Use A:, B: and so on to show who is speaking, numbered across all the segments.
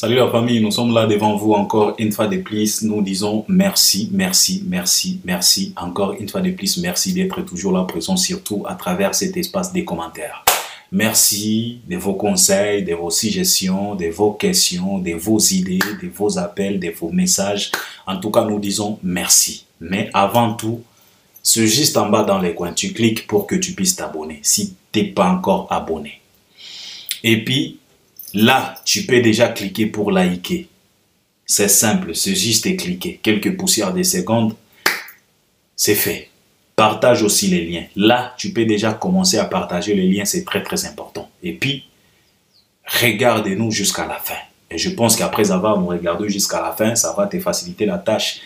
A: Salut la famille, nous sommes là devant vous encore une fois de plus. Nous disons merci, merci, merci, merci. Encore une fois de plus, merci d'être toujours là présent, surtout à travers cet espace des commentaires. Merci de vos conseils, de vos suggestions, de vos questions, de vos idées, de vos appels, de vos messages. En tout cas, nous disons merci. Mais avant tout, c'est juste en bas dans les coins. Tu cliques pour que tu puisses t'abonner si tu n'es pas encore abonné. Et puis, là, tu peux déjà cliquer pour liker. C'est simple, c'est juste cliquer. Quelques poussières de secondes, c'est fait. Partage aussi les liens. Là, tu peux déjà commencer à partager les liens, c'est très très important. Et puis, regarde-nous jusqu'à la fin. Et je pense qu'après avoir nous regardé jusqu'à la fin, ça va te faciliter la tâche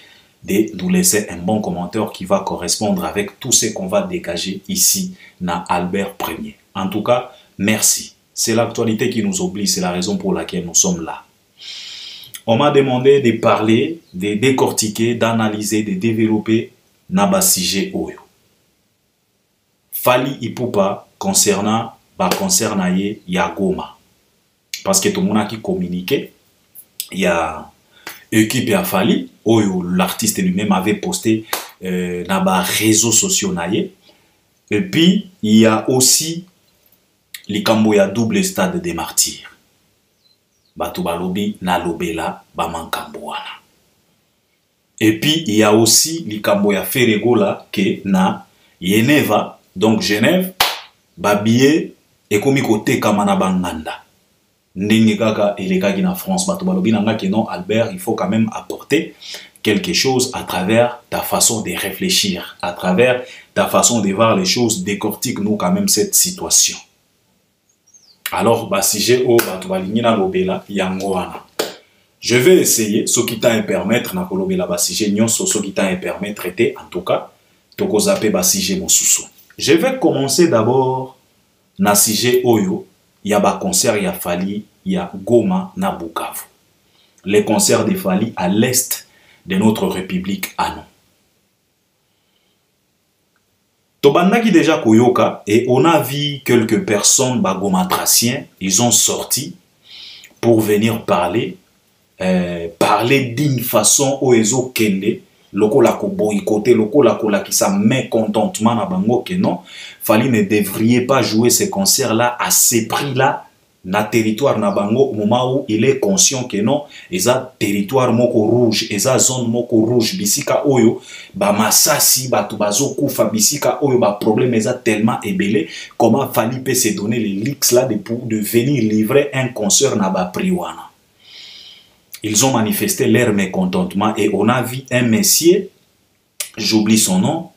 A: de nous laisser un bon commentaire qui va correspondre avec tout ce qu'on va dégager ici dans Albert Premier. En tout cas, merci. C'est l'actualité qui nous oblige, c'est la raison pour laquelle nous sommes là. On m'a demandé de parler, de décortiquer, d'analyser, de développer Naba sujet Oyo. Fally Ipupa concernant Goma. Parce que tout le monde qui communiqué, il y a équipe à Fally, Oyo, l'artiste lui-même avait posté Naba réseaux sociaux naye. Et puis, il y a aussi likambo ya double stade des martyrs. Batu balobi na lobela ba mankambo wana. Et puis il y a aussi likambo ya Feregola ke na Yeneva, donc Genève, babiye ekomi kote kamana banganda. Ndenge kaka elekaki na France, batu balobi nanga ke non Albert, il faut quand même apporter quelque chose à travers ta façon de réfléchir, à travers ta façon de voir les choses, décortique-nous quand même cette situation. Alors, sujet au je vais essayer, ce qui t'a permettre, na kolobela sujet nyonso, ce qui t'a permettre traiter, en tout cas, toko zape sujet mon sous. Je vais commencer d'abord na sujet oyo, il y a concert, il y a Fally, il y a Goma na Bukavu. Les concerts de Fally à l'est de notre République à nous. Tobandaki déjà Koyoka et on a vu quelques personnes bagomatraciens, ils ont sorti pour venir parler d'une façon où ils ont kende, loko la ko boycotter, loko la ko la qui sa mécontentement na bango que non, Fally ne devrait pas jouer ces concerts là à ces prix là na territoire na bango au moment où il est conscient que non, eza territoire moko rouge, eza zone moko rouge, bisika oyo ba masasi batu bazo kufa bisika oyo ba problème eza tellement ébélé, comment Fally peut se donner les leaks là de venir livrer un concert na ba priwana. Ils ont manifesté leur mécontentement et on a vu un monsieur, j'oublie son nom,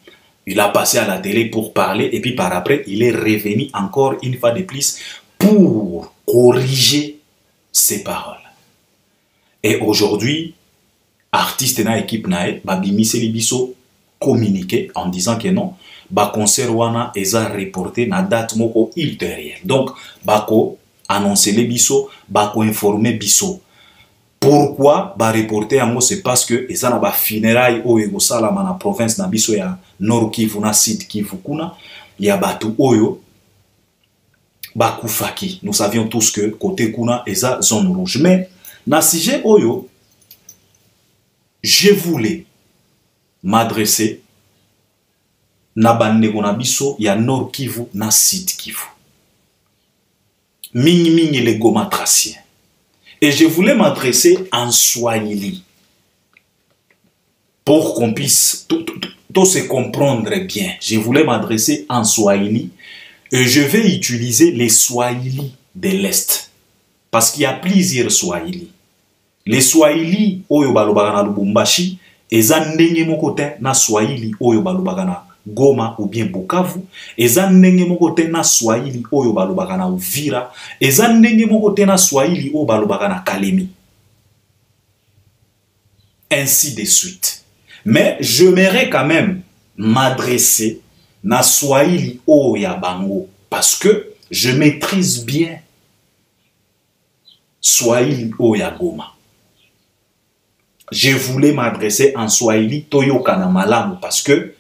A: il a passé à la télé pour parler et puis par après il est revenu encore une fois de plus pour corriger ses paroles. Et aujourd'hui, artiste na équipe nae, babimise libiso communiqué en disant que non, ba concert wana eza reporté na date moko ultérieure. Donc, bako annoncer les biso, bako informer biso. Pourquoi ba reporter en c'est parce que eza na ba funérailles oyo salama na province na biso ya Nord Kivu na Sud Kivu kuna, ya batu oyo bakufaki. Nous savions tous que côté kuna eza zone rouge. Mais na sujet oyo, je voulais m'adresser na bandeko na biso ya Nord Kivu na Sud Kivu. Mingi les gomatraciens. Et je voulais m'adresser en Swahili pour qu'on puisse tout se comprendre bien. Je voulais m'adresser en Swahili. Et je vais utiliser les Swahili de l'Est. Parce qu'il y a plusieurs Swahili. Les Swahili, oyo balobaka na Lubumbashi, eza ndenge moko te na Swahili, oyo balobaka na Goma ou bien Bukavu, eza ndenge moko te na Swahili, oyo balobaka na Uvira, eza ndenge moko te na Swahili, oyo balobaka na Kalemi. Ainsi de suite. Mais j'aimerais quand même m'adresser na Swahili o ya bango parce que je maîtrise bien Swahili o ya Goma. Je voulais m'adresser en Swahili toyoka na malamu parce que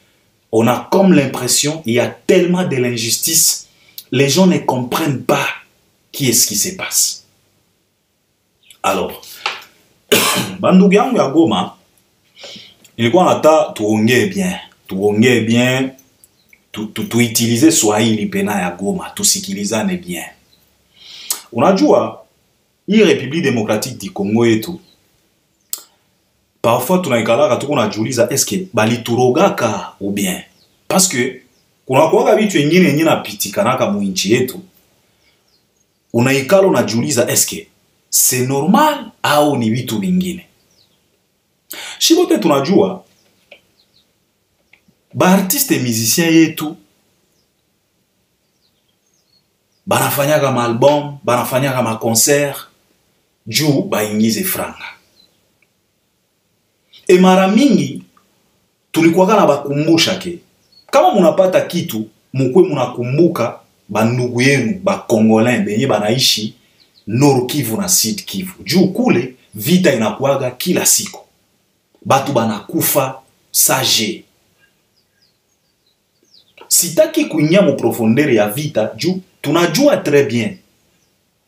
A: on a comme l'impression il y a tellement de l'injustice, les gens ne comprennent pas qui est-ce qui se passe. Alors, Bandugu yangu ya Goma, nilikuwa nata tuongee bien, tuitilize Swahili pena ya Goma, tusikilizane bien. Unajua, hii République démocratique du Congo yetu, parfois tunaikalaka tuko najiuliza eske baliturogaka ou bien, parce que kuna kuwaga vitu vingine yenye napitikanaka mu nchi yetu, unaikala unajiuliza eske c'est normal au ni vitu vingine. Shibote tunajua ba artiste musicien yetu banafanyaka ma album, banafanyaka ma concert juu baingize franga. E mara mingi tulikuwa na bakumbusha ke kama munapata kitu mukwe munakumbuka bandugu yenu ba Congolais benye banaishi Nord Kivu na Sud Kivu. Juu kule vita inakuaga kila siku. Batu banakufa sage. Sitaki kuingia mu profondeur ya vita juu tunajua très bien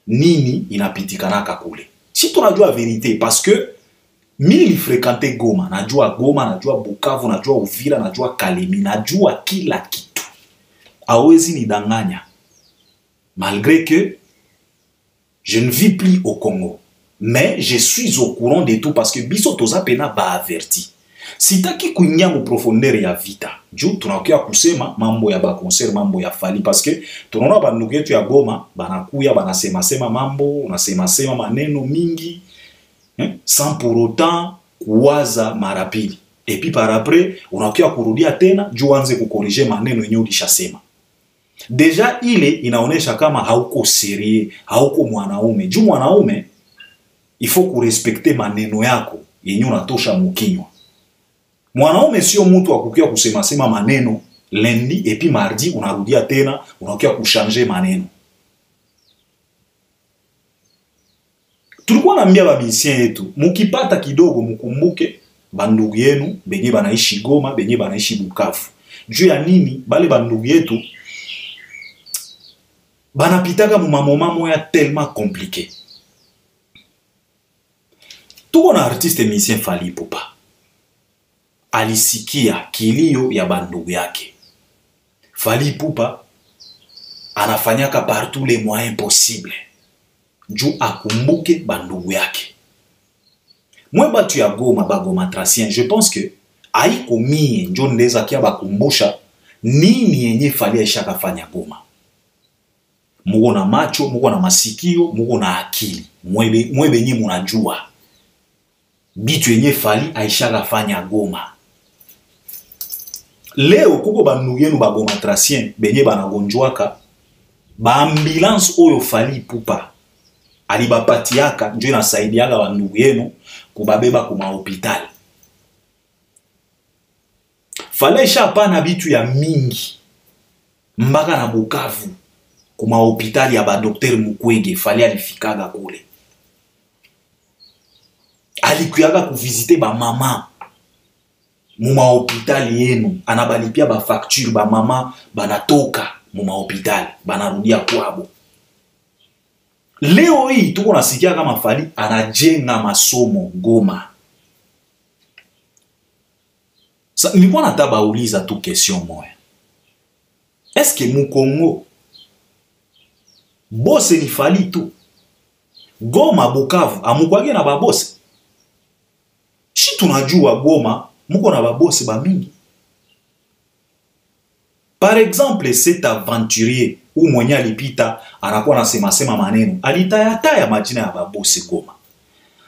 A: nini inapitikanaka kule. Si tunajua vérité parce que mimi nilifrekante Goma, najua Bukavu, najua Uvira, najua Kalemi, najua kila kitu. Hawezi nidanganya. Malgré que je ne vis plus au Congo, mais je suis au courant de tout parce que biso toza pena ba averti. Sitaki kuingia mu profondeur ya vita. Juu tunakuya kusema mambo ya ba concert, mambo ya Fally parce que tunaona bandugu yetu ya Goma banakuya banasema mambo, unasema maneno mingi sans pour autant kuwaza mara pili. Et puis par après unakuya kurudia tena juu anze kukorije maneno yenye ulishasema. Deja ile inaonesha kama hauko serie, hauko mwanaume. Juu mwanaume il faut kurespecte maneno yako yenye unatosha mukinywa. Mwanaume sio mtu wa kukia kusema maneno lundi et puis mardi unarudia tena unakuya kuchanger maneno. Tulikuwa naambia ba musicien yetu, mukipata kidogo mukumbuke bandugu yenu benye banaishi Goma, benye banaishi Bukavu. Juu ya nini bale bandugu yetu banapitaka mu mamoma moya tellement compliqué. Tuko na artiste musicien Fally Ipupa. Alisikia kilio ya bandugu yake. Fally Ipupa anafanyaka par tous les moyens possibles juu akumbuke bandugu yake. Mwe batu ya Goma, bagoma tracien, je pense que haiko mie njo ndeza kia bakumbusha nini yenye Fally aishaka fanya Goma. Muko na macho, muko na masikio, muko na akili. Mwe benye munajua bitu yenye Fally aishaka fanya Goma. Leo kuko bandugu yenu bagoma tracien benye banagonjwaka ba ambulance oyo Fally Ipupa alibapatiaka njo inasaidiaga bandugu yenu kubabeba kuma hospitali. Fally ishapana bitu ya mingi mpaka na Bukavu kuma hospitali ya ba Dr. Mukwege. Fally alifikaga kule, alikuyaga kuvisite ba mama muma hospitali yenu, anabalipia ba facture ba mama banatoka muma hospitali banarudia kwabo. Leo hii tuko nasikia kama Fally anajenga masomo Goma. Sa nilikuwa nataka uliza tu question moja. Est-ce que mu Congo bosse ni Fally tu? Goma, Bukavu amukwage na babose? Si tunajua Goma muko na babose ba mingi. Par exemple, cet aventurier ou mwenye alipita anakuwa nasema maneno, alitayataya majina ya babose Goma.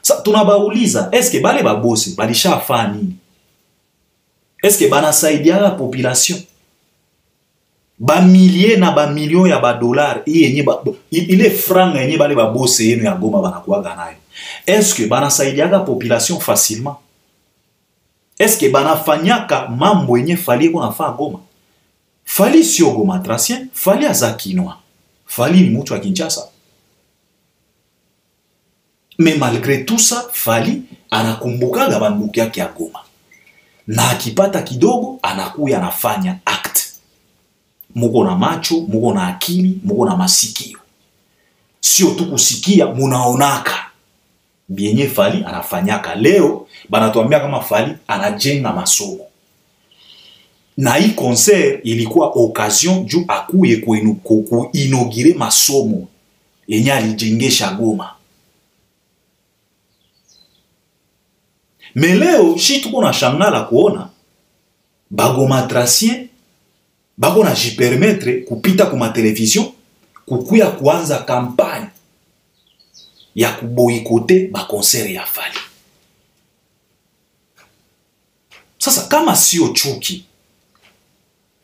A: Sa tunabauliza, eske bale babose balishafanya nini? Eske banasaidia la population? Ba milliers na ba millions ya ba dollars yenye ile franga yenye bale babose yenu ya Goma banakuwa nayo. Eske banasaidia la population facilement? Eske banafanyaka mambo yenye Fally ko nafaa Goma? Fally sio Goma tracien, Fally azakinwa. Fally ni mtu wa Kinshasa. Mais malgré tout ça, Fally anakumbukaga bandugu yake ya Goma. Na akipata kidogo anakuya anafanya act. Muko na macho, muko na akili, muko na masikio. Sio tu kusikia, munaonaka. bienye Fally anafanyaka. Leo banatuambia kama Fally anajenga masomo. Na hii concert ilikuwa occasion juu akuye kuinogire masomo yenye alijengesha Goma. Leo shi tuko na shangala kuona bagoma tracien bako na jipermettre kupita kuma television kukuya kuanza kampanye ya kuboyikote ba concert ya Fally. Sasa kama sio chuki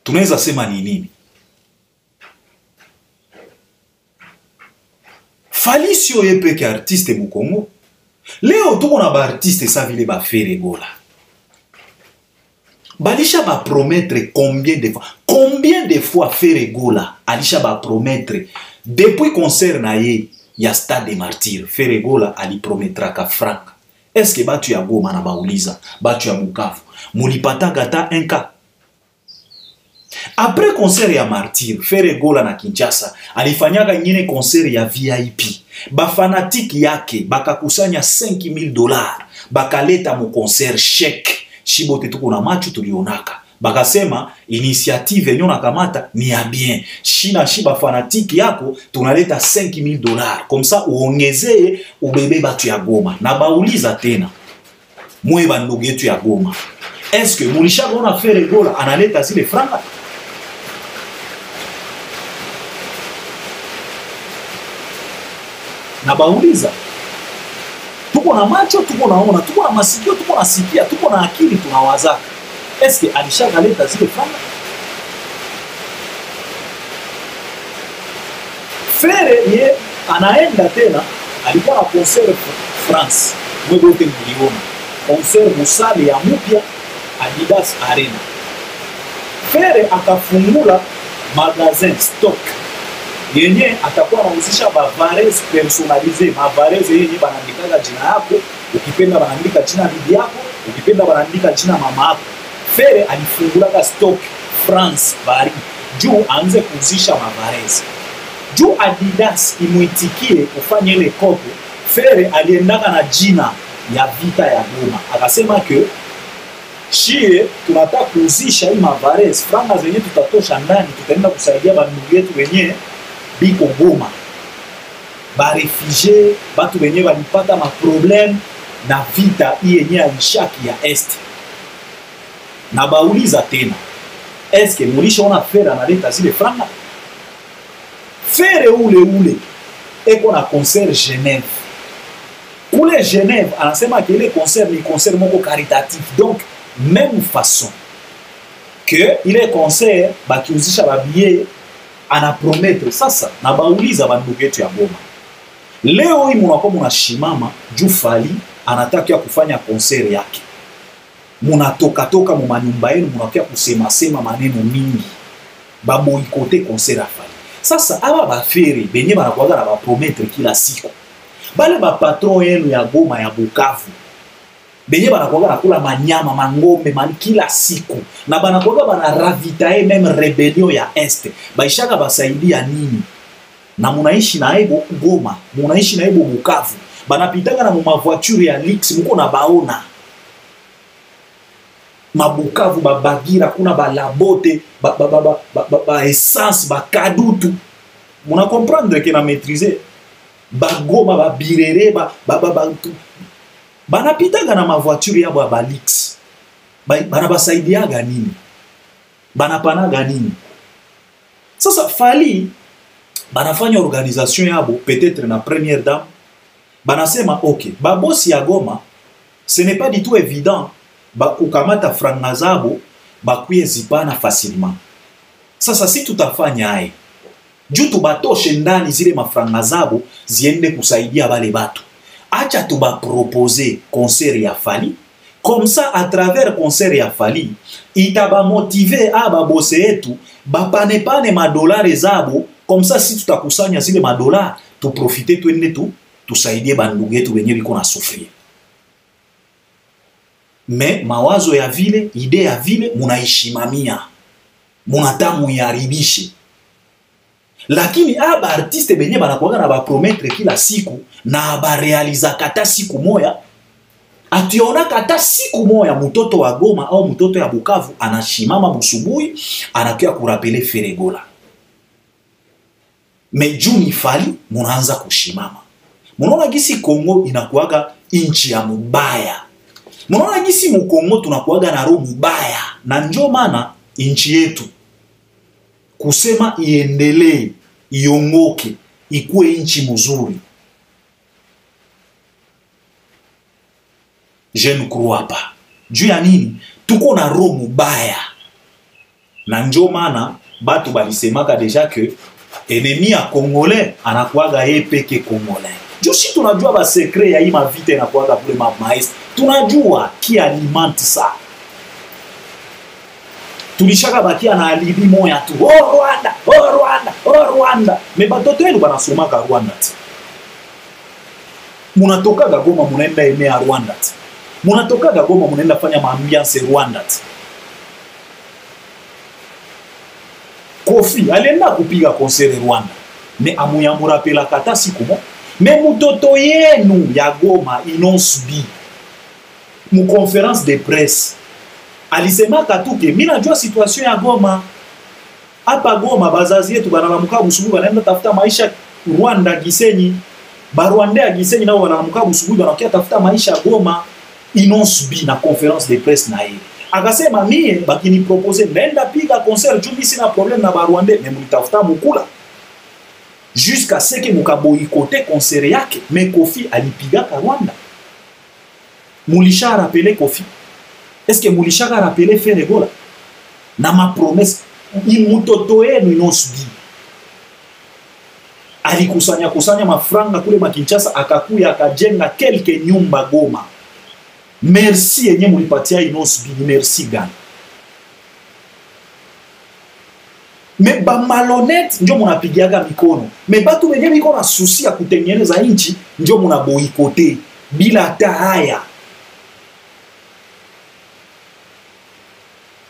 A: tunaweza sema ni nini? Fally sio yepeke artiste mu Congo. Leo tuko na ba artiste sa vile ba Feregola. Balisha ba promettre combien de fois Feregola alisha ba promettre depuis concert na ye ya Stade des Martyrs. Feregola ali promettra ka franc. Est-ce que batu ya Goma na bauliza, batu ya Bukavu mulipata gata 1K? Après concert ya Martyr, Feregola na Kinshasa alifanyaka nyingine concert ya VIP. Ba fanatiki yake bakakusanya $5,000, bakaleta mu concert chèque. Shibote tuko na macho tulionaka. Bakasema initiative yenyo nakamata ni ya bien. Shina shiba fanatiki yako tunaleta $5,000. Comme ça uongezee ubebe batu ya Goma. Na bauliza tena mwe bandugu yetu ya Goma, est-ce que mulishaka Feregola analeta zile franga? Na bauliza, tuko na macho, tuko naona, tuko na masikio, tuko na sikia, tuko na akili, tunawazaka. Eske alishaka leta zile franga? Fere ye anaenda tena, alikuwa na concert France, mwego wote mliona. Concert musale ya mupya Adidas Arena. Fere akafungula magazin stock yenye atakuwa anauzisha bavarez personalize, bavarez yenye banaandika jina yako, ukipenda banaandika jina bibi yako, ukipenda banaandika jina mama yako. Fere alifungula stock France Paris juu aanze kuuzisha bavarez. Juu Adidas imuitikie kufanya ile kope, Fere aliendaka na jina ya vita ya Goma. Akasema ke shie tunataka kuuzisha hii bavarez, franga zenye tutatosha ndani tutaenda kusaidia bandugu yetu wenyewe biko Goma, ba refugee, batu benye balipata ma problem na vita yenye ya nshaki ya est. Na bauliza tena, eske mulishaona Fere analeta zile franga? Fere ule eko na concert Genève. Kule Genève anasema que le concert ni concert moko caritatif, donc même façon que il est concert bakiuzisha babiye anapromettre. Sasa na bauliza bandugu yetu ya Goma, leo hii munakuwa munashimama juu Fally anataka kufanya concert yake, munatoka mu manyumba yenu munakuwa kusema maneno mingi baboyikote concert ya Fally. Sasa aba ba Fere benye banakuwa na ba promettre kila siku, bale ba patron yenu ya Goma ya Bukavu benye banakuwa nakula manyama mangombe kila siku, na banakuwa bana ravitae même rebellion ya est, baishaka basaidia nini? Na munaishi na ebo Goma, munaishi na ebo Bukavu, banapitanga na mavoiture ya Lix, muko na baona mabukavu babagira, kuna balabote ba essence bakadutu. Muna comprendre que na maîtriser bagoma babirere banapitaga na mavoiture yabo ya Balix, banabasaidiaga nini? Banapanaga nini? Sasa Fally banafanya organisation yabo peut-être na première dame, banasema ok, babosi ya Goma ce n'est pas du tout évident kukamata franga zabo bakuye zipana facilement. Sasa si tutafanya hai juu tubatoshe ndani zile mafranga zabo ziende kusaidia bale batu, acha tuba proposer concert ya Fally. Comme ça, à travers concert ya Fally, itaba motiver aba bose yetu bapane madolari zabo. Comme ça, si tutakusanya zile madolari, tu profite tuende tusaidie bandugu yetu wenye biko na sufria. Mais mawazo ya vile, ide ya vile munaishimamia, munatamu yaribishe. Lakini aba artiste benye banakuwaga na bapromettre kila siku na barealiza kata siku moya, ationa kata siku moya mtoto wa Goma au mtoto ya Bukavu anashimama msubuhi anakia kurapele Feregola. Mejuni Fally munaanza kushimama. Munaona gisi Kongo inakuwaga inchi ya mubaya. Munaona gisi mu Kongo tunakuwaga na roho mubaya. Na ndio maana inchi yetu kusema iendelee, iongoke, ikuwe inchi mzuri, je ne crois pas. Juu ya nini? Tuko na roho mubaya. Na ndio maana batu balisemaka deja que ennemi ya Congolais anakuwaga yeye peke Congolais. Juu si tunajua ba secret ya hii mavita inakuwaga kule maestro. Tunajua ki alimente ça. Tulishaka bakia na alibi moya tu. Oh Rwanda, oh Rwanda, oh Rwanda. Me batoto wenu banasomaka Rwanda. Munatoka Goma munaenda enea Rwanda. Munatoka Goma munaenda fanya maambiance Rwanda. Kofi alienda kupiga concert Rwanda. Me amuyamurapela kata siku mo. Me mutoto yenu ya Goma inonsubi. Mu conférence de presse. Alisema katuke mina jua situation ya Goma. Hapa Goma bazazi yetu banalamuka busubuhi banaenda tafuta maisha Rwanda Gisenyi. Ba Rwanda Gisenyi nao banalamuka busubuhi banakia tafuta maisha Goma. Inonsubi na conférence de presse na yeye. Akasema mie bakini propose nenda piga concert juu sina problème na ba Rwanda mais mulitafuta mukula. Jusqu'à ce que mukaboyikote concert yake, mais Kofi alipiga ka Rwanda. Mulisha rappelé Kofi. Est-ce que Mulisha a rappelé Feregola? Na ma promesse imutoto yenu inonsubi. Alikusanya mafranga kule Makinshasa akakuya akajenga kelke nyumba Goma. Merci yenye mulipatia inonsubi, merci gani. Me ba malhonnête njo munapigiaga mikono. Me batu wenye biko na susi ya kutengeneza inchi njo munaboyikote bila hata haya.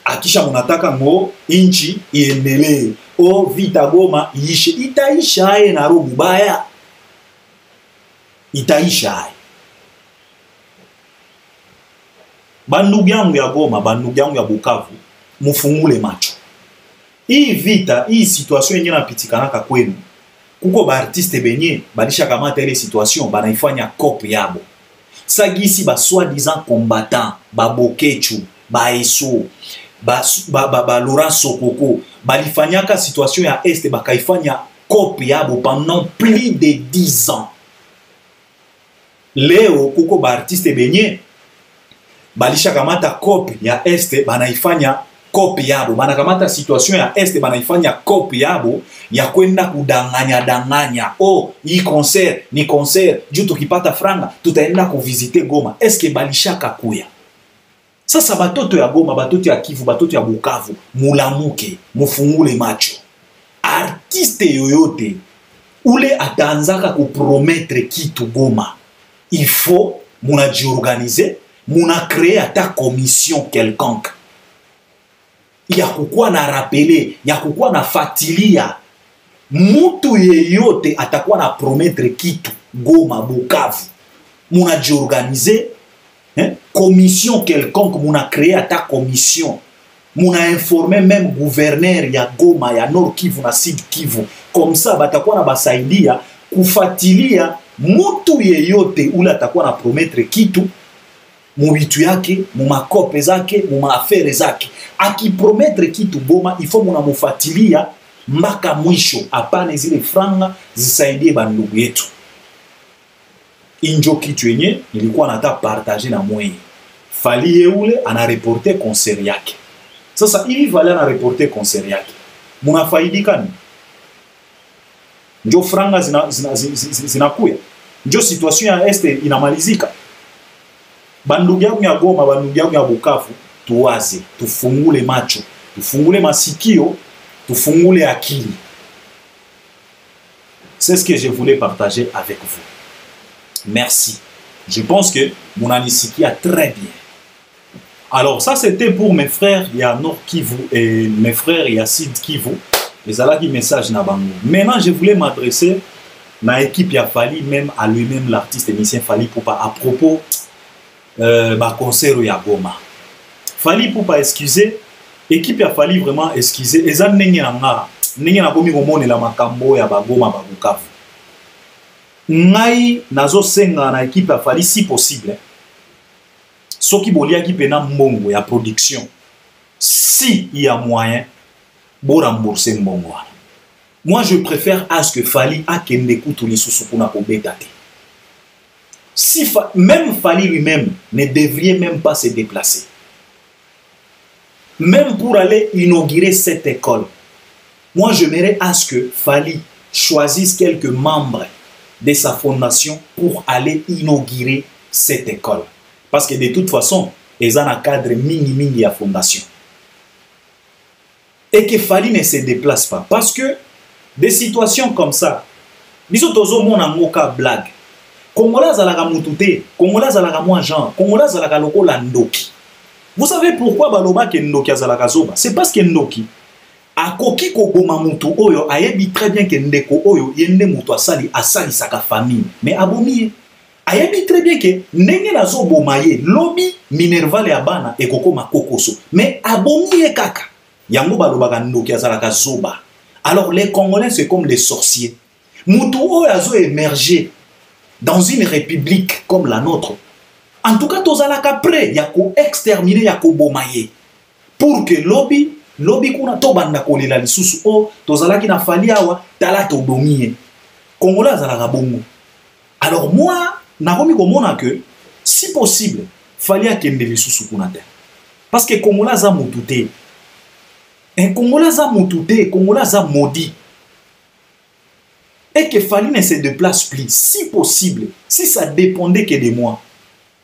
A: Akisha munataka ngo inchi iendelee. O vita Goma iishe. Itaisha hae na roho mubaya. Itaisha hae. Bandugu yangu ya Goma, bandugu yangu ya Bukavu, mufungule macho. Hii vita, hii situation yenye napitikanaka kwenu, kuko ba artiste benye badisha kamata ile situation banaifanya cop yabo. Sagisi ba soi-disant combattant, ba Bokechu, ba Eso, ba Laurent Sokoko, balifanyaka situation ya Est bakaifanya cop yabo pendant plus de 10 ans. Leo kuko ba artiste benye balisha kamata cop ya Est banaifanya copy yabo, banakamata situation ya Est banaifanya copy yabo ya kwenda kudanganya. Oh, hii concert ni concert, juu tukipata franga tutaenda kuvisite Goma. Eske balishaka kuya? Sasa batoto ya Goma, batoto ya Kivu, batoto ya Bukavu, mulamuke, mufungule macho. Artiste yoyote ule ataanzaka kupromettre kitu Goma, il faut munajiorganize, muna créer ata commission quelconque ya kukuwa na rapele, ya kukuwa na fatilia. Mutu yeyote atakuwa na promettre kitu Goma, Bukavu, muna jiorganize, commission quelconque, muna créer ata commission, muna informer même gouverneur ya Goma, ya Nord Kivu na Sud Kivu. Comme ça batakuwa na basaidia kufatilia mutu yeyote ule atakuwa na promettre kitu mubitu yake, mumakope zake, mumaafere zake. Akipromettre kitu Goma, ifo munamufatilia mpaka mwisho, apane zile franga zisaidie bandugu yetu. Injo kitu yenye nilikuwa nataka partager na mwenye. Fally ule anareporte concert yake. Sasa hivi Fally anareporte concert yake, munafaidika ni? Njo franga zinakuya. Njo situation ya Este inamalizika. Bandugu yangu ya Goma, bandugu yangu ya Bukavu, tuwaze, tufungule macho, tufungule masikio, tufungule akili. C'est ce que je voulais partager avec vous. Merci. Je pense que mon anisikia très bien. Alors ça c'était pour mes frères, il y a Nord Kivu et mes frères, il y a Sud Kivu. ezalaki message na bango. Maintenant je voulais m'adresser à l'équipe ya Fally, même à lui-même l'artiste et musicien Fally Ipupa à propos concert ya Goma. Fally Ipupa excuser, équipe ya Fally vraiment excuser, eza ndenge na nga ndenge na komi komonela makambo ya Goma ba Bukavu. Ngai nazo senga na équipe ya Fally si possible. Soki boliaki pena mbongo ya production, si il y a moyen bo rembourser mbongo. Moi je préfère à ce que Fally akende kutu lisusu kuna ko betate. Si même Fally lui-même ne devrait même pas se déplacer. Même pour aller inaugurer cette école. Moi j'aimerais à ce que Fally choisisse quelques membres de sa fondation pour aller inaugurer cette école. Parce que de toute façon, ils ont un cadre mini à fondation. Et que Fally ne se déplace pas. Parce que des situations comme ça, biso tozo mona ngoka blague. Kongola zalaka mutute, Kongola zalaka moi Jean, Kongola zalaka lokola ndoki. Vous savez pourquoi baloba ke ndoki azalaka zoba? C'est parce que ndoki akoki ko boma mutu oyo ayebi très bien que ndeko oyo yende mutu asali saka famille. Mais abomi ayebi très bien que ndenge nazo boma ye lobi Minerval ya bana ekokoma kokoso. Mais abomi kaka. Yango balobaka ndoki azalaka zoba. Alors les Congolais c'est comme des sorciers. Mutu oyo azo émerger dans une république comme la nôtre. En tout cas, tozalaka prêt yako exterminer yako bomaye pour que lobby kuna to banda kolela lisusu o tozalaki na Fally awa tala to domie. Congolais azalaka bongo. Alors moi nakomi komona que si possible Fally akende lisusu kuna te. Parce que Congolais za mutute. Un Congolais za mutute, Congolais za maudit. Et que Fally ne se déplace plus, si possible, si ça dépendait que de moi,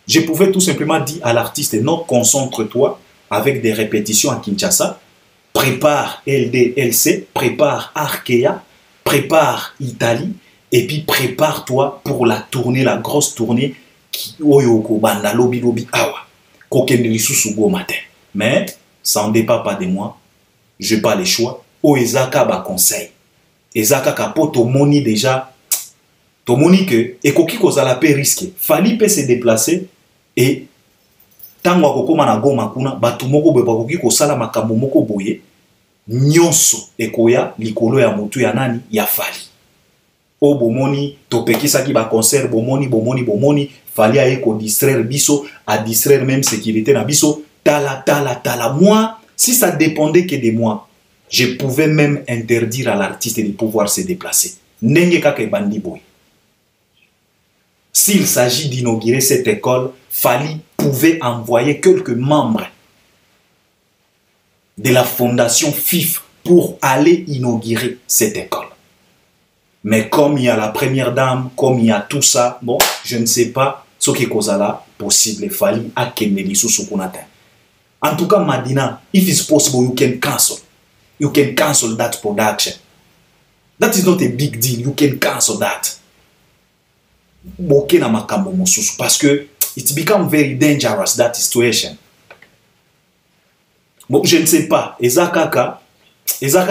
A: je pouvais tout simplement dire à l'artiste, non, concentre-toi avec des répétitions à Kinshasa, prépare LDLC, prépare Arkea, prépare Italie, et puis prépare-toi pour la tournée, la grosse tournée, qui oyoko banda lobi awa, kokende lisusu go matin. Mais ça ne dépend pas de moi, je n'ai pas le choix, oezaka ba conseil. Ezaka kapo moni déjà tomoni que ekoki kozala pe risque. Fally peut se déplacer et tango akokoma na Goma kuna batu moko boye bakoki kosala makambo moko boye nyonso ekoya likolo ya mutu ya nani ya Fally. O bomoni topekisaki ba concert bomoni Fally aye ko distraire biso, à distraire même sécurité na biso tala. Moi si ça dépendait que de moi, je pouvais même interdire à l'artiste de pouvoir se déplacer. S'il s'agit d'inaugurer cette école, Fally pouvait envoyer quelques membres de la fondation FIF pour aller inaugurer cette école. Mais comme il y a la première dame, comme il y a tout ça, bon, je ne sais pas ce qui est possible. Fally a Kennedy sous Sukunata. En tout cas, Madina, if it's possible, you can cancel. You can cancel that production. That is not a big deal. You can cancel that. Parce que it becomes very dangerous, that situation. Bon, je ne sais pas. Ezaka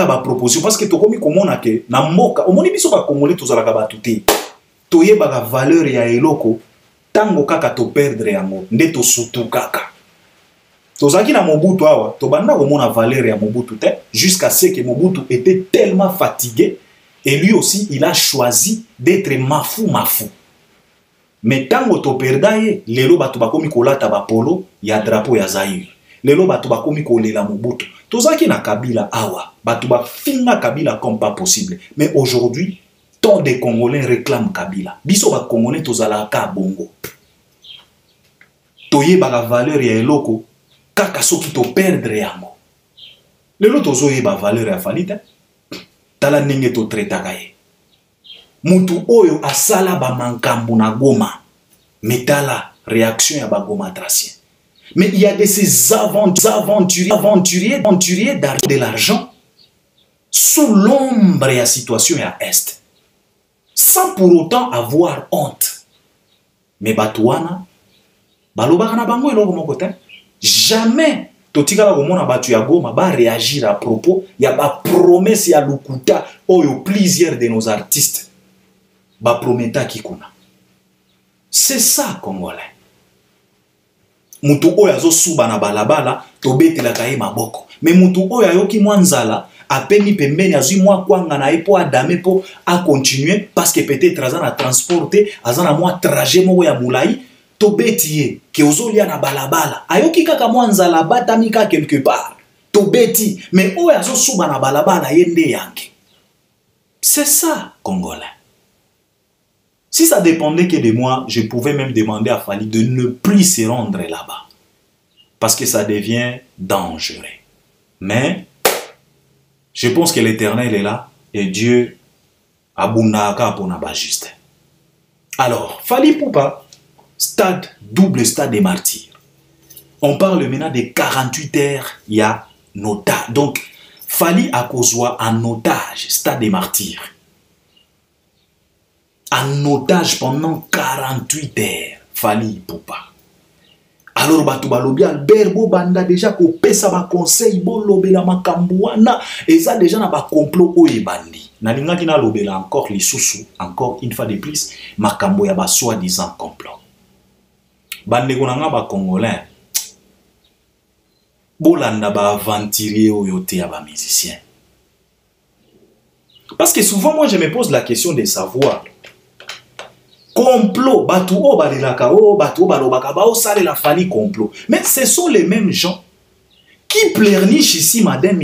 A: ba proposition. Parce que tu komi komona ke na mboka. Omoni biso ba Congolais tozalaka ba tuté. Toyeba ga valeur ya eloko. Tango kaka to perdre yango. Nde to sutu kaka. Tozaki na Mobutu awa, tobanda komona valeur ya Mobutu te, jusqu'à ce que Mobutu était tellement fatigué, et lui aussi, il a choisi d'être mafou. Mais tango to perdaye, lelo batu bakomi kolata ba polo, ya drapeau ya Zaïre. Lelo batu bakomi kolela Mobutu. Tozaki na Kabila awa, batu ba finga Kabila comme pas possible. Mais aujourd'hui, tant de Congolais réclament Kabila. Biso ba Congolais tozalaka bongo. Toyeba la valeur ya eloko, kaka soki to perdre yango. Lelo tozoyeba valeur ya Fally te. Tala ndenge to tretaka ye. Mutu oyo asala ba mankambu na Goma. Metala réaction ya ba Goma tracien. Mais il y a de ces aventuriers d'argent de l'argent sous l'ombre de la situation à Est. Sans pour autant avoir honte. Mais batouana, balobaka na bango eloko moko te. Jamais totikala komona batu ya Goma ba réagir à propos ya ba promesse ya lukuta oyo plusieurs de nos artistes ba prometa kikuna. C'est ça Congolais. Mutu oyo azo suba na balabala tobetela kaye maboko. Mais mutu oyo ayoki mwanzala apeni pembeni azui mwa kwanga na epo adame po a continuer parce que peut-être azana transporter azana mwa trajet moko ya mulai tobeti ke ozolia na balabala ayoki kaka mwanzala batamika quelque part tobeti mais oyo azo suba na balabala yende yanke. C'est ça Congolais. Si ça dépendait que de moi, je pouvais même demander à Fally de ne plus se rendre là-bas. Parce que ça devient dangereux. Mais, je pense que l'Éternel est là et Dieu a bunaka pour n'a pas juste. Alors, Fally Ipupa, stade, double stade des martyrs. On parle maintenant de 48 heures, il y a otage. Donc, Fally a causé un otage, stade des martyrs. En otage pendant 48 heures. Fally Ipupa. Alors, batu balobi Albert Bobanda déjà ko pesa ba conseil bo lobela makambuana et ça déjà na ba complot oyebandi. Na lingaki na lobela encore les sous encore une fois de plus makambo ya ba soi-disant complot. Bande ko nga ba congolais. Bolanda ba aventurier oyote ya ba musicien. Parce que souvent moi je me pose la question de savoir complot, batu o balelaka o, batu o balobaka ba o sale la Fally complot. Mais ce sont les mêmes gens qui pleurnichent ici matin,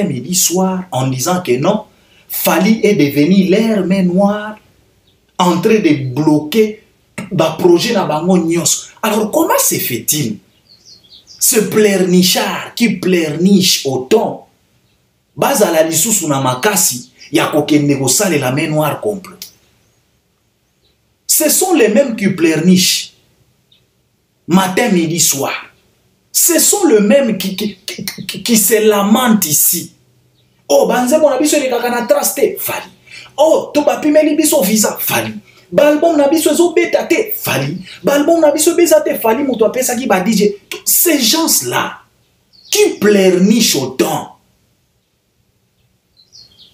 A: midi, soir en disant que non, Fally est devenu l'air main noire en train de bloquer ba projet na bango nyos. Alors comment se fait-il? Ce pleurnichard qui pleurniche autant, bazala lisusu na makasi ya kokende ko sale la main noire complot. Ce sont les mêmes qui pleurnichent matin, midi, soir. Ce sont les mêmes qui se lamentent ici. Oh, banze mon abiso de kakana traste, Fally. Oh, to papi meli biso visa, Fally. Balbon nabiso zo betate, Fally. Balbon nabiso bezate, Fally, mouto apesa ki ba DJ. Ces gens-là qui pleurnichent autant.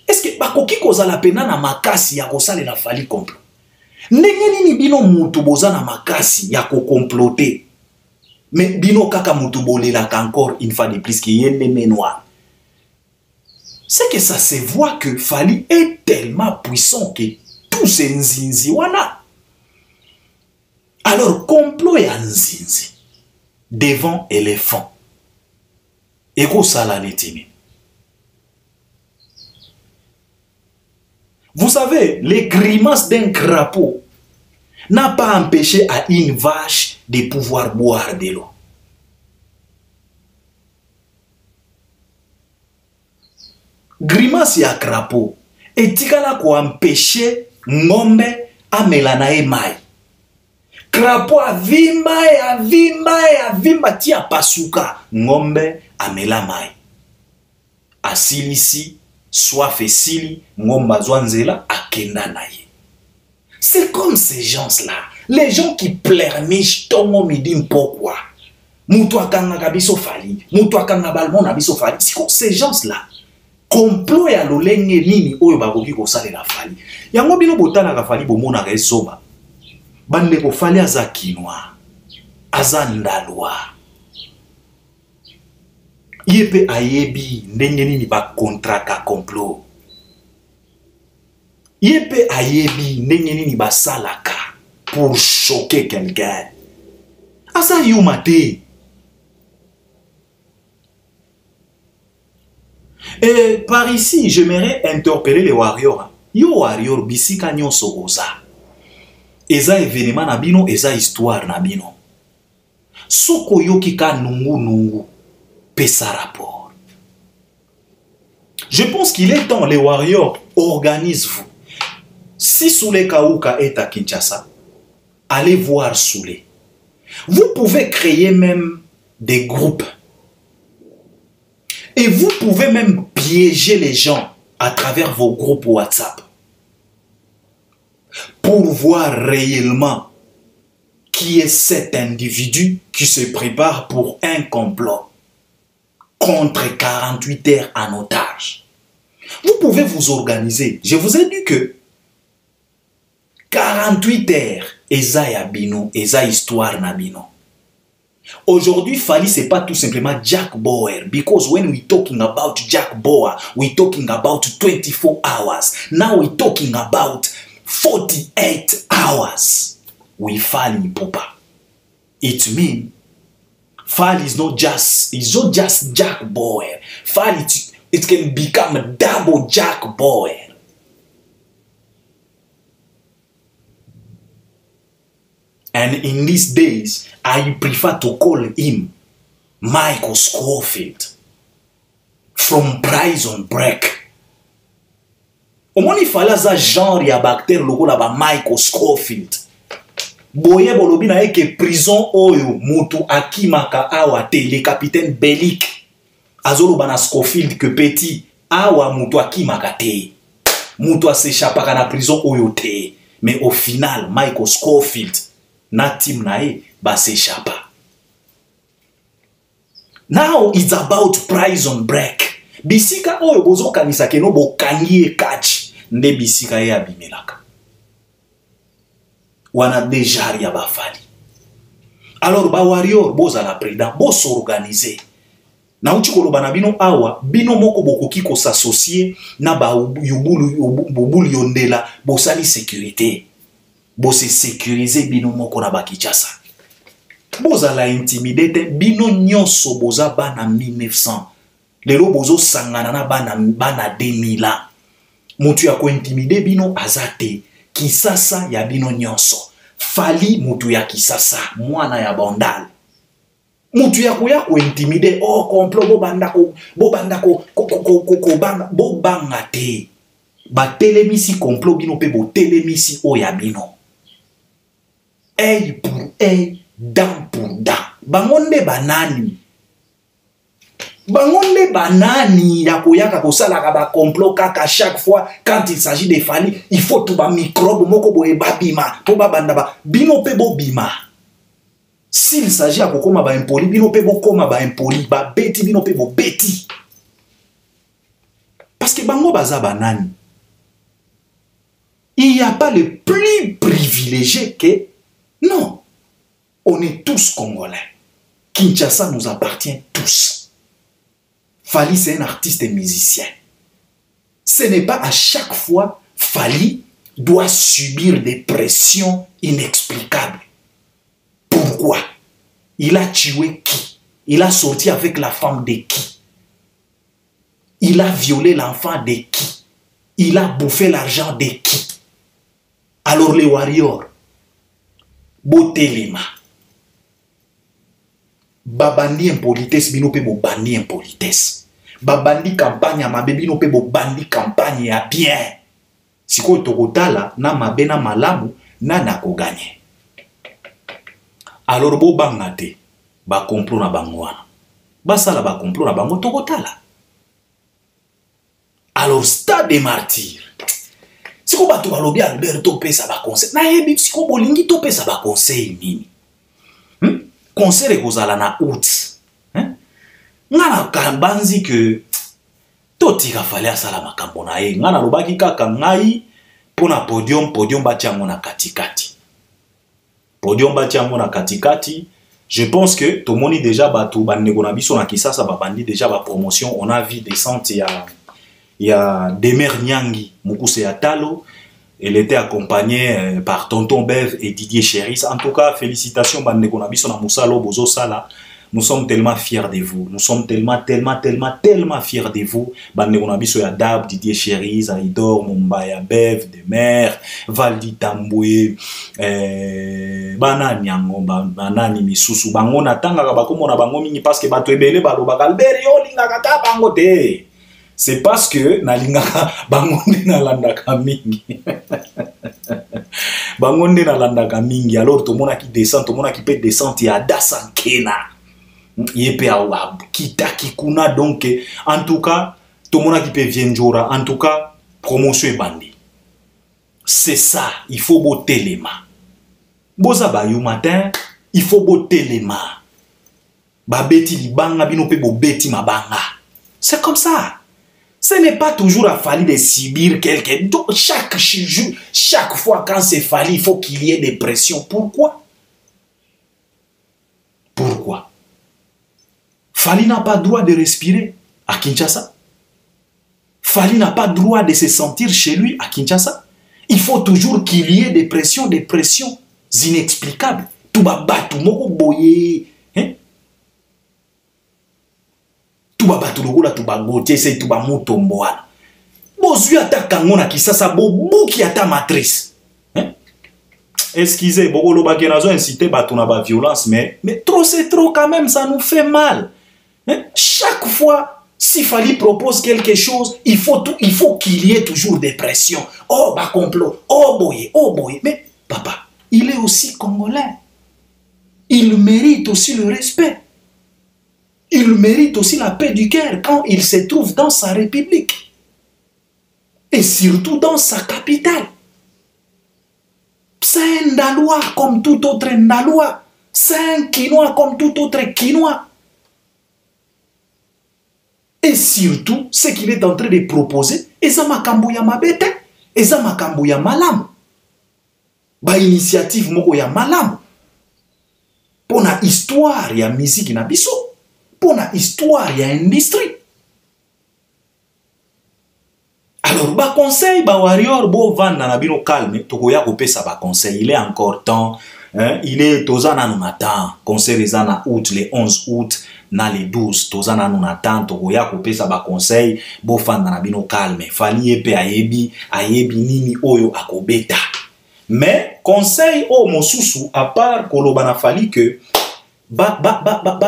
A: Est-ce que bakoki kozala pena na makasi ya kosale la Fally complot? Ndenge nini bino mutu boza na makasi ya ko comploter. Mais bino kaka mutu bolelaka encore une fois de plus qui yende menoir. C'est que ça se voit que Fally est tellement puissant que tout se nzinzi wana. Alors complot ya nzinzi devant éléphant. Eko sala letini. Vous savez, les grimaces d'un crapaud n'a pas empêché à une vache de pouvoir boire de l'eau. Grimace ya crapaud etikala ko empêcher ngombe amela na mai. Crapaud avimba tia pasuka ngombe amela mai. Asilisi soif esili ngomba zwanzela akenda na ye. C'est comme ces gens-là, les gens qui pleurnichent tongo midi pourquoi. Mutu akanga kabiso Fally, mutu akanga balmon abiso Fally. Ces gens-là, complot ya lolenge nini oyo bakoki kosala la Fally. Yango bino botana ka Fally bomona ka esoba. Bande ko Fally aza kinwa, aza ndalwa. Yepe ayebi ndenge nini ba contrat ka complot. Yepe ayebi ndenge nini ba salaka pour choquer quelqu'un. Asa yumate. Et par ici, j'aimerais interpeller les warriors. Yo warrior bisika nyonso oza. Eza événement na bino, eza histoire na bino. Soko yoki ka nungu pesa rapport. Je pense qu'il est temps, les warriors, organisez-vous. Si Soulé Kaouka est à Kinshasa, allez voir Soulé. Vous pouvez créer même des groupes. Et vous pouvez même piéger les gens à travers vos groupes WhatsApp. Pour voir réellement qui est cet individu qui se prépare pour un complot. contre 48 heures en otage. Vous pouvez vous organiser. Je vous ai dit que 48 heures, eza ya bino, eza histoire na bino. Aujourd'hui, Fally, c'est pas tout simplement Jack Bauer. Because when we talking about Jack Bauer, we talking about 24 hours. Now we talking about 48 hours. We Fally Ipupa. It means Fally is not just Jack Bauer. Fally, it can become a double Jack Bauer. And in these days, I prefer to call him Michael Scofield from Prison Break. Omoni fala za genre ya bactère loko la ba Michael Scofield. Boye bolobi na eke prison oyo mutu akimaka awa te le capitaine Bellic. Azolo bana Scofield que petit awa mutu akimaka te. Mutu s'échappaka na prison oyo te. Mais au final, Michael Scofield na team nae ba s'échappa. Now it's about Prison Break. Bisika oyo bozo kanisa keno bo kanye catch nde bisika ye abimelaka. Wana deja ya ba Fally. Alors ba warrior boza la preda bo s'organiser. Na uchi koloba na bino awa bino moko bokoki ko s'associer na ba yubulu yondela bo sali sécurité. Bo se sécuriser bino moko na bakijasa. Boza la intimidate bino nyonso boza bana 1900. Lelo bozo sangana na bana 2000. Mutu ya ko intimide bino azate. Kisasa ya bino nyonso. Fally mutu ya kisasa. Mwana ya bondal. Mutu ya ko intimide. Oh complot bo banga te. Ba telemisi complot bino pe bo telemisi oya bino. Œil pour œil, dent pour dent. Bangonde banani. Bangonde banani ya koyaka kosala ka ba complot kaka chaque fois quand il s'agit de Fally, il faut tout ba microbe moko boye babima, po ba banda ba bino pe bo bima. S'il s'agit à kokoma ba impoli, bino pe bo koma ba impoli, ba beti bino pe bo beti. Parce que bango baza banani. Il n'y a pas le plus privilégié que... Non. On est tous Congolais. Kinshasa nous appartient tous. Fally, c'est un artiste et musicien. Ce n'est pas à chaque fois Fally doit subir des pressions inexplicables. Pourquoi? Il a tué qui? Il a sorti avec la femme de qui? Il a violé l'enfant de qui? Il a bouffé l'argent de qui? Alors les warriors, botelema, babandi impolitesse bino pe bo bandi impolitesse, babandi campagne mabe bino pe bo bandi campagne ya bien. Siko tokotala na mabe na malamu na nako gagner. Alors bo bangate ba complot na bango wana. Basala ba complot na bango tokotala. Alors stade des martyrs. Siko bato balobi Alberto pesa ba conseil. Na yebi siko bolingi to pesa ba conseil nini? Conseil ekozala na août. Ngana kambanzi que totika Fally asala makambo na ye. Ngana lobaki kaka ngai pona podium batiango na katikati. Podium batiango na katikati. Je pense que tout le monde déjà bato bandeko na biso na Kisasa ba bandi déjà ba promotion. On a vu descente il y a Demer Nyangi, Mukuse Atalo. Elle était accompagnée par Tonton Bev et Didier Chéris. En tout cas, félicitations, Bandeko Nabiso na Moussalo, Bozo Sala. Nous sommes tellement fiers de vous. Nous sommes tellement fiers de vous. Bandeko Nabiso ya Dab, Didier Chéris, Aïdor, Mumbaya, Bev, Demer, Valdi Tamboué, Banani Angomba, Banani Misusu. Bango na tanga kabakomo na bango mingi parce que bato ebele balo bakalberi yo linga kata bango te. C'est parce que nalingaka bangonde na landaka mingi. Bangonde na landaka mingi. Alors tout le monde qui descend, tout le monde qui peut descendre ya dasa kena. Yepe awa kita kikuna donc en tout cas tout le monde qui peut vienjora en tout cas promotion est bandi. C'est ça, il faut botter les mains. Boza ba yu matin, il faut botter les mains. Babeti libanga bino pe bobeti mabanga. C'est comme ça. Ce n'est pas toujours à Fally de subir quelqu'un. Donc chaque fois quand c'est Fally, il faut qu'il y ait des pressions. Pourquoi? Pourquoi? Fally n'a pas droit de respirer à Kinshasa. Fally n'a pas droit de se sentir chez lui à Kinshasa. Il faut toujours qu'il y ait des pressions inexplicables. Tout va battre, moko boye. Tout va battre, tout va goûter, c'est tout va moutomboana. Bozui attaquant na Kisasa, bobuki ata matrice. Excusez, Bogolo Bakenazo incité batuna ba violence, mais trop c'est trop quand même, ça nous fait mal. Chaque fois, si Fally propose quelque chose, il faut qu'il y ait toujours des pressions. Oh, bah complot, oh boy. Mais papa, il est aussi congolais. Il mérite aussi le respect. Il mérite aussi la paix du cœur quand il se trouve dans sa république. Et surtout dans sa capitale. C'est un Ndalois comme tout autre Ndalois. C'est un Kinois comme tout autre Kinois. Et surtout, ce qu'il est en train de proposer, eza makambo ya mabete, eza makambo ya malamu. Ba initiative moko ya malamu. Pona histoire ya musique na biso. Pona histoire ya industrie. Alors, ba conseil, ba warrior, bo vanda na bino calme, tokoya kopesa ba conseil, il est encore temps, il est tozana nous attend, conseil rezana août, le 11 août, na le 12, tozana nous attend, tokoya kopesa ba conseil, bo vanda na bino calme, Fally epe ayebi nini oyo akobeta. Mais, conseil o mosusu, à part koloba na Fally que,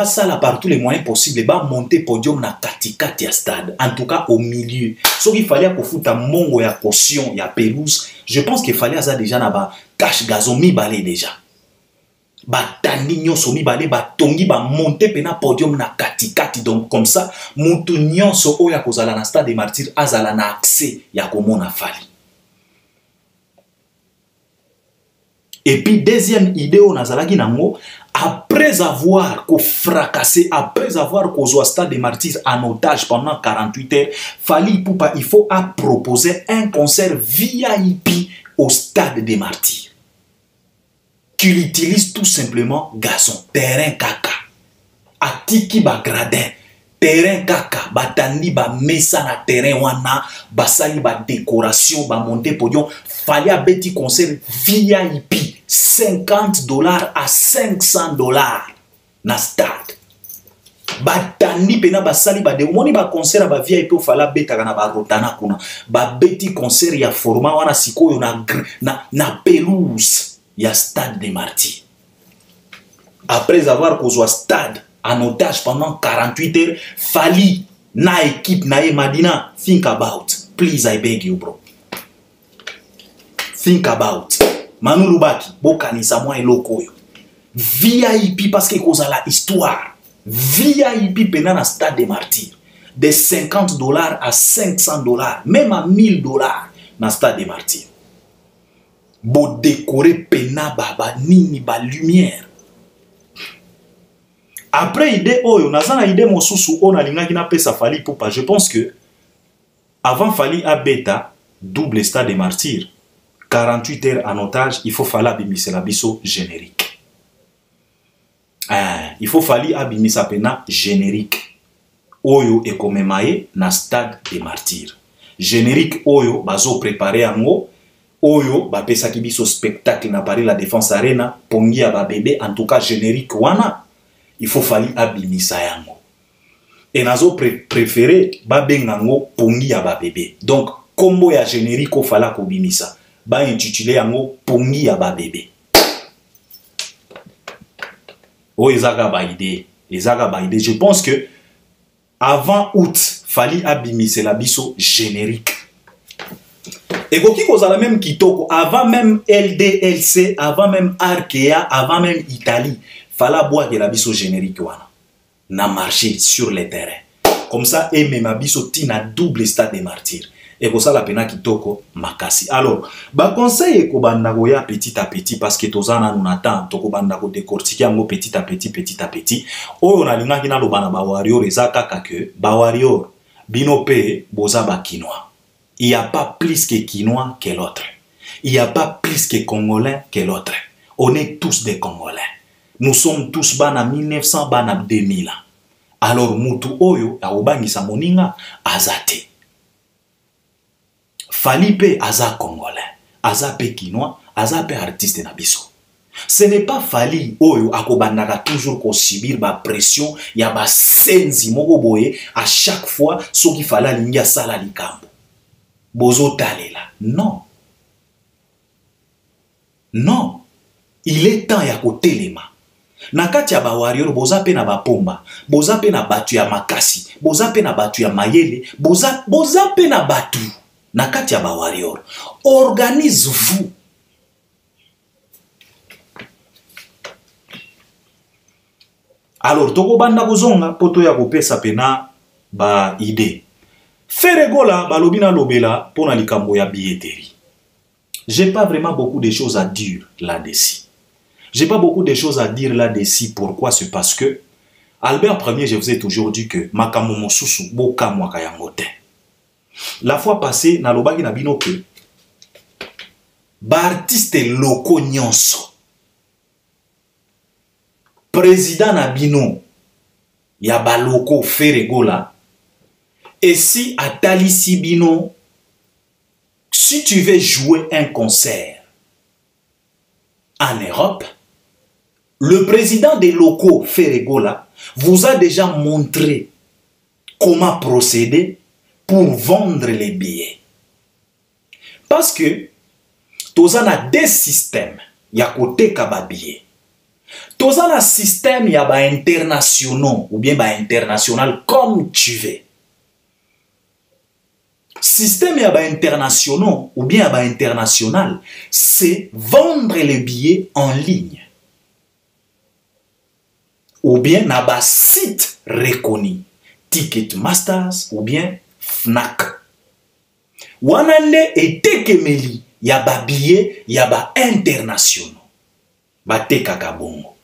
A: ça là par tous les moyens possibles, monter podium na katikati ya stade, en tout cas au milieu. Ce qu'il fallait pour foutre mongo ya caution ya pelouse, je pense qu'il fallait ça déjà na ba cache gazon mi balé déjà. Ba tandi nyonso mi balé ba tongi ba monter pena podium na katikati, donc comme ça mutu nyonso oya kozala na stade des martyrs azala na accès ya komona Fally. Et puis deuxième idée on azalaki nango, après avoir fracassé, après avoir causé au stade des martyrs en otage pendant 48 heures, Fally Ipupa, il faut proposer un concert VIP au stade des martyrs. Qu'il utilise tout simplement gazon, terrain caca. Atiki ba gradin, terrain caca, batandi ba mesa na terrain wana, basali ba décoration, ba monter podium. Fally a beti concert VIP. $50 à $500 na stade. Batandi pena basali ba de moni ba concert ba VIP au Fally beta kana ba rotana kuna. Ba beti concert ya format wana sikoyo na pelouse ya stade des martyrs. Après avoir causé stade en otage pendant 48 heures, Fally na équipe na Madina, think about. Please, I beg you, bro. Think about. Manu Lubaki, bokanisa mwa eloko yo. VIP parce que cause la histoire. VIP pena na stade des martyrs. De $50 à $500, même à $1000 na stade des martyrs. Bo décorer pena baba nini ba lumière. Après idée oyo, nazana idée mosusu on alingaki na pesa Fally Ipupa. Je pense que avant Fally a beta double stade des martyrs. 48 heures en otage, il faut Fally abimisa la biso générique. Il faut Fally abimisa pena générique. Oyo e komemaye na stade des martyrs. Générique oyo bazo préparé ango. Oyo ba pesa ki biso spectacle na Paris la Défense Arena. Pongi ya ba bébé, en tout cas générique wana. Il faut Fally abimisa yango. Et nazo préféré ba bengango pongi ya ba bébé. Donc combo ya générique o Fally ko bimisa. Ba intitulé yango pongi ya ba bébé. Oh ezaka ba idée, je pense que avant août Fally abimisa la biso générique. Et koki kozala même kitoko avant même LDLC, avant même Arkea, avant même Italie, Fally boire de la biso générique wana. Na marché sur les terrains. Comme ça et même biso tina double stade des martyrs. et que ça la pena kitoko makasi. Alors, ba conseil eko banda goya petit à petit parce que tozana nous attend toko banda ko décortiquer ngo petit à petit. Oyo na linga kina lo bana ba warrior ezaka kake ba warrior binope boza ba quinoa. Il n'y a pas plus que quinoa que l'autre. Il n'y a pas plus que congolais que l'autre. On est tous des congolais. Nous sommes tous bana 1900 bana 2000. Alors mutu oyo ya obangisa moninga azate. Falipe aza congolais, aza pe quinois, aza pe artiste na biso. Ce n'est pas Fali oyo akobandaka toujours ko subir ba pression ya ba senzi moko boye à chaque fois soki fala lingi sala likambo. Bozo talela. Non. Non. Il est temps ya kotelema. Na kati ya ba warrior boza pe na ba pomba, boza pe na batu ya makasi, boza pe na batu ya mayele, boza pe na batu na kati ya ba warrior. Organise-vous. Alors toko banda kozonga poto ya kopesa pena ba idée. Feregola balobina lobela pona likambo ya billetterie. J'ai pas vraiment beaucoup de choses à dire là-dessus. J'ai pas beaucoup de choses à dire là-dessus. Pourquoi? C'est parce que Albert Ier, je vous ai toujours dit que Makamo Mosusu boka mwaka yangote. La fois passée, nalobaki na bino ke ba artiste loko nyonso. Président na bino ya ba loko Feregola. Et si atalisi bino, si tu veux jouer un concert en Europe, le président des locaux, Feregola, vous a déjà montré comment procéder pour vendre les billets. Parce que, tous on a des systèmes, il y a côté kaba billets. Tous on a un système, il y a ba internationaux, ou bien ba international, comme tu veux. Système ya ba internationaux ou bien ba international, c'est vendre les billets en ligne. Ou bien na ba site reconnu, Ticketmasters ou bien Fnac. Wanande etekemeli ya ba billets ya ba internationaux. Ba tekaka bongo.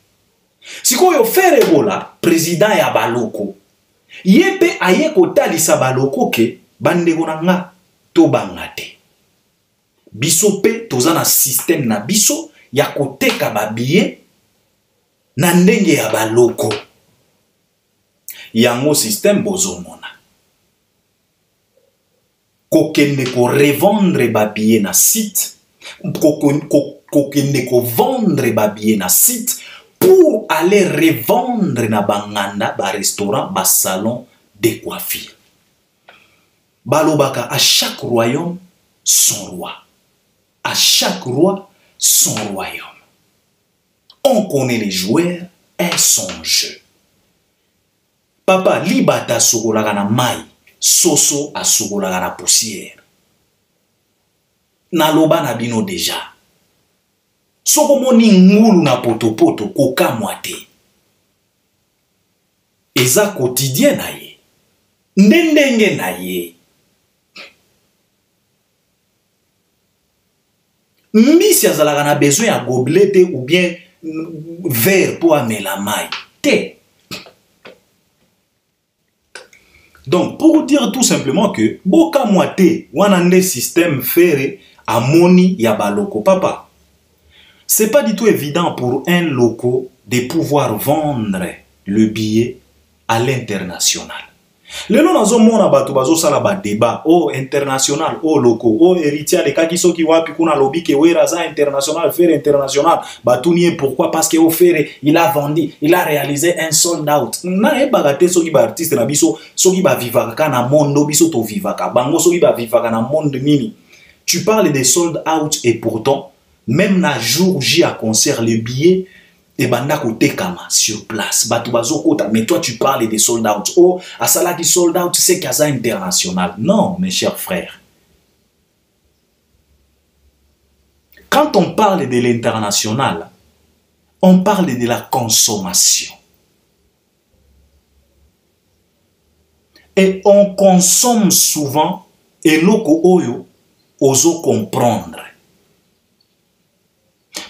A: Sikoyo Feregola, président ya ba loko, yepe aye kotalisa ba loko ke bandeko na nga to bangate. Biso pe toza na système na biso ya koteka ba billet na ndenge ya baloko. Yango système bozomona. Kokende ko revendre ba billet na site, kokende ko vendre ba billet na site pour aller revendre na banganda, ba restaurant, ba salon de coiffure. Balobaka, à chaque royaume, son roi. À chaque roi, son royaume. On connaît les joueurs et son jeu. Papa, libata sugolaga na mai, soso a sugolaga na poussière. Naloba na bino déjà. Soko moni ngulu na potopoto koka mwate. Eza quotidien na ye. Ndendenge na ye. Mbisi azalaka na besoin ya gobelet ou bien verre pour amela mai. Te. Donc, pour dire tout simplement que boka moite wanande système faire amoni ya baloko papa. C'est pas du tout évident pour un loco de pouvoir vendre le billet à l'international. Le nom nazo mona bato bazo sala ba débat oh international oh loco oh héritier de kakiso ki wapi kuna lobby ke wera za international faire international batunier pourquoi parce que au faire il a vendu il a réalisé un sold out na e bagate soki ba artiste na biso soki ba vivaka na monde biso to vivaka bango soki ba vivaka na monde nini. Tu parles de sold out et pourtant même na jour J à concert le billet et banda kote kama sur place batu bazo kota mais toi tu parles des sold out oh asala qui sold out c'est kaza international. Non mes chers frères, quand on parle de l'international on parle de la consommation et on consomme souvent eloko oyo ozo comprendre.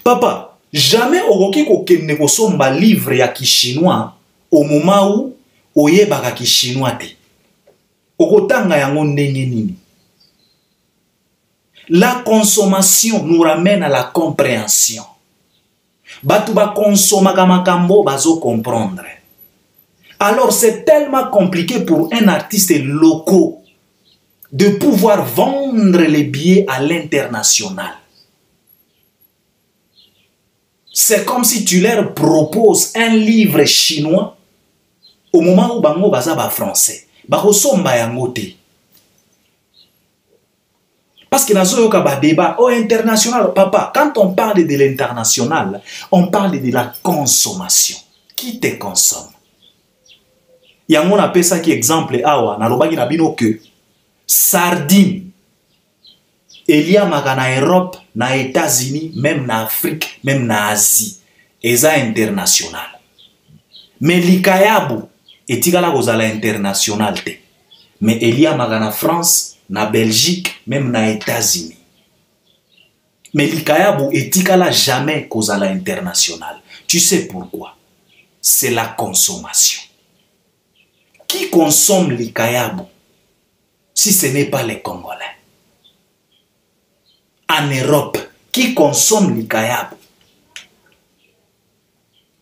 A: Papa, jamais okoki kokende kosomba livre ya ki-chinois au moment où oyebaka ki-chinois te. Okotanga yango ndenge nini? La consommation nous ramène à la compréhension. Batu ba consomaka makambo bazo comprendre. Alors c'est tellement compliqué pour un artiste local de pouvoir vendre les billets à l'international. C'est comme si tu leur proposes un livre chinois au moment où bango baza ba français. Bako somba yango te. Parce que dans un débat international, papa, quand on parle de l'international, on parle de la consommation. Qui te consomme? Il y a un appelle ça qui exemple awa na lobaki na bino que sardine il y a na Europe, na États-Unis, même na Afrique, même na Asie, eza international. Mais likayabu etikala kozala international te. Mais il y a na France, na Belgique, même na États-Unis. Mais likayabu etikala jamais kozala international. Tu sais pourquoi? C'est la consommation. Qui consomme likayabu si ce n'est pas les Congolais? En Europe, qui consomme likayabu?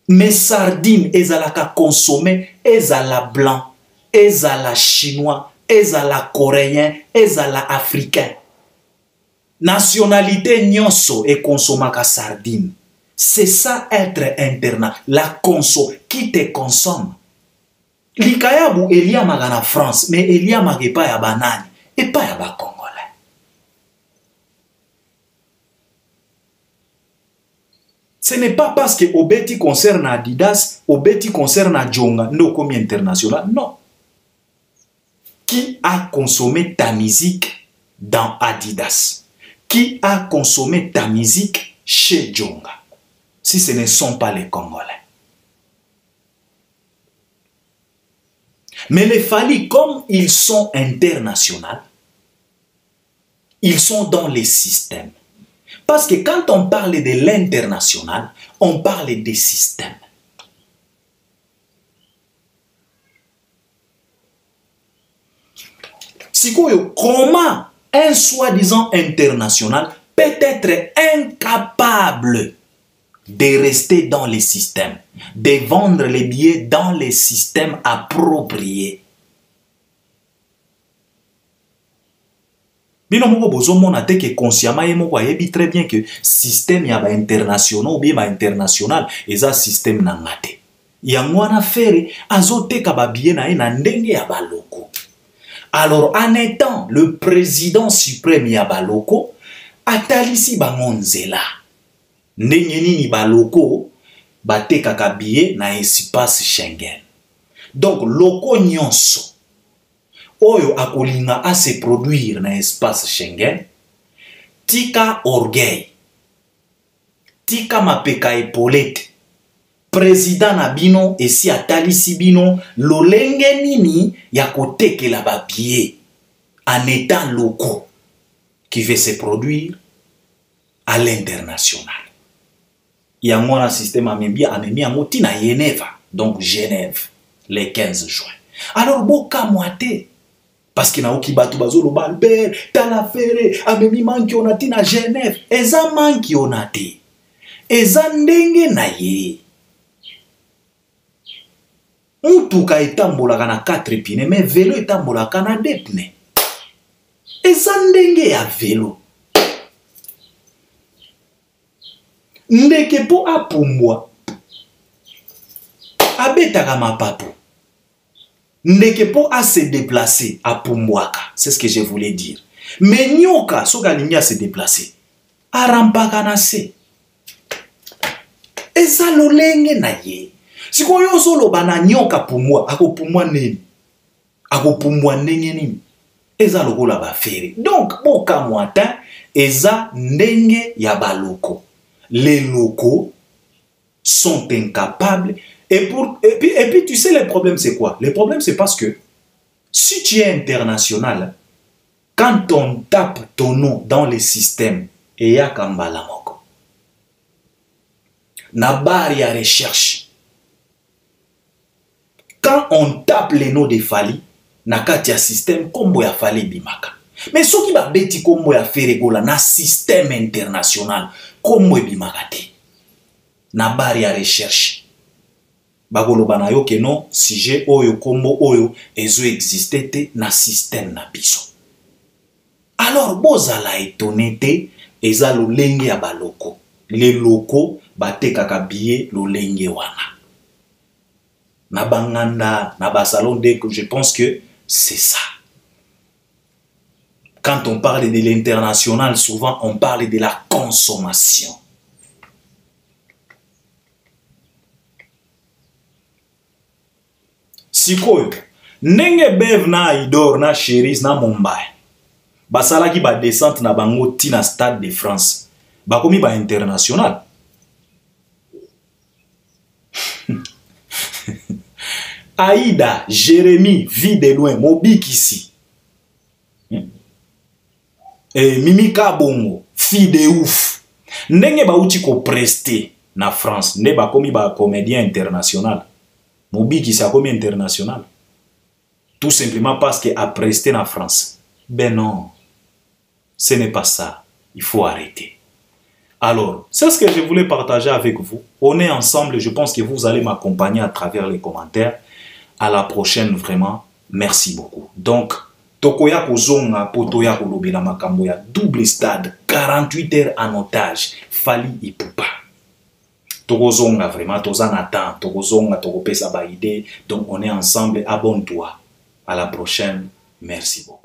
A: Mes sardines, ezalaka consommé, ezala blanc, ezala chinois, ezala coréen, ezala africain. Nationalité nyonso et consommaka sardine. C'est ça être internat. La conso, qui te consomme? Likayabu elia magana France, mais elia magepa ya banani, et pas ya ba Congolais. Ce n'est pas parce que Obeti concerne Adidas, Obeti concerne Djonga, non comme international, non. Qui a consommé ta musique dans Adidas? Qui a consommé ta musique chez Djonga? Si ce ne sont pas les Congolais. Mais les Fali, comme ils sont internationaux, ils sont dans les systèmes. Parce que quand on parle de l'international, on parle des systèmes. Comment un soi-disant international peut être incapable de rester dans les systèmes, de vendre les billets dans les systèmes appropriés? Bino moko bozomona te que consciemment et moko ayebi très bien que système ya ba international ou bien ba international eza système na ngate. Yango wana fere azoteka ba billet na ye na ndenge ya baloko. Alors en étant le président suprême ya baloko, atalisi bango nzela. Ndenge nini baloko batekaka billet na espace Schengen. Donc loko nyonso oyo akolinga a se produire na espace Schengen, tika orgueil, tika mapeka epolete, président na bino esi atalisi bino lolenge nini ya kotekela ba billet en étant locaux qui veut se produire à l'international. Yango na système amemi yango tina Genève, donc Genève, les 15 juin. Alors boka moite parce que na oki batu bazolo Albert tala fere amemi manki onati na Genève, eza manki onati, eza ndenge na ye. Mutuka etambolaka na 4 pneus, mais vélo etambolaka na 2 pneus. Eza ndenge ya vélo. Ndeke po apumbwa abetaka mapapu. Ndeke po a se déplacer apumbwaka. C'est ce que je voulais dire. Mais nyoka soka lingi se déplacer arampaka na se. Eza lolenge na ye. Sikoyo solo bana nyoka pumwa akopumwa nini? Akopumwa ndenge nini? Eza lokola ba fere. Donc boka mwata eza ndenge ya baloko. Les locaux sont incapables. Et puis tu sais le problème c'est quoi? Le problème c'est parce que si tu es international, Quand on tape ton nom dans les systèmes, et ya kambala moko. Na barre ya recherche. Quand on tape les noms de Fally, na kati ya système kombo ya Fally bimaka. Mais ce qui va beti kombo ya Feregola na système international, kombo bimaka te. Na barre ya recherche. Bagoloba na yo ke non, sujet oyo kombo oyo ezo existé te na système na biso. Alors bozala étonné te, eza lolenge ya baloko. Les locaux batekaka billet lolenge wana. Na banganda, na basalon de, je pense que c'est ça. Quand on parle de l'international, souvent on parle de la consommation. Sikoyo, nenge bev na Idor na Cherise na Mumbai. Basalaki ba descente na bango tina Stade de France. Bakomi ba international. Aïda, Jérémy, vie de loin, Mobik ici. Et Mimi Kabongo, fille de ouf. Nenge ba uti ko prester na France, ne ba komi ba comédien international. Mobik ici a komi international. Tout simplement parce qu'il a presté na France. Ben non, ce n'est pas ça. Il faut arrêter. Alors, c'est ce que je voulais partager avec vous. On est ensemble, je pense que vous allez m'accompagner à travers les commentaires. À la prochaine, vraiment. Merci beaucoup. Donc, Tokoya Kozonga, Potoya Kolobela Makamboya, double stade, 48 heures en otage, Fally Ipupa. Tokozonga, vraiment, Tozanatan, Tokozonga, Tokopesa Baïde. Donc, on est ensemble. Abonne-toi. À la prochaine. Merci beaucoup.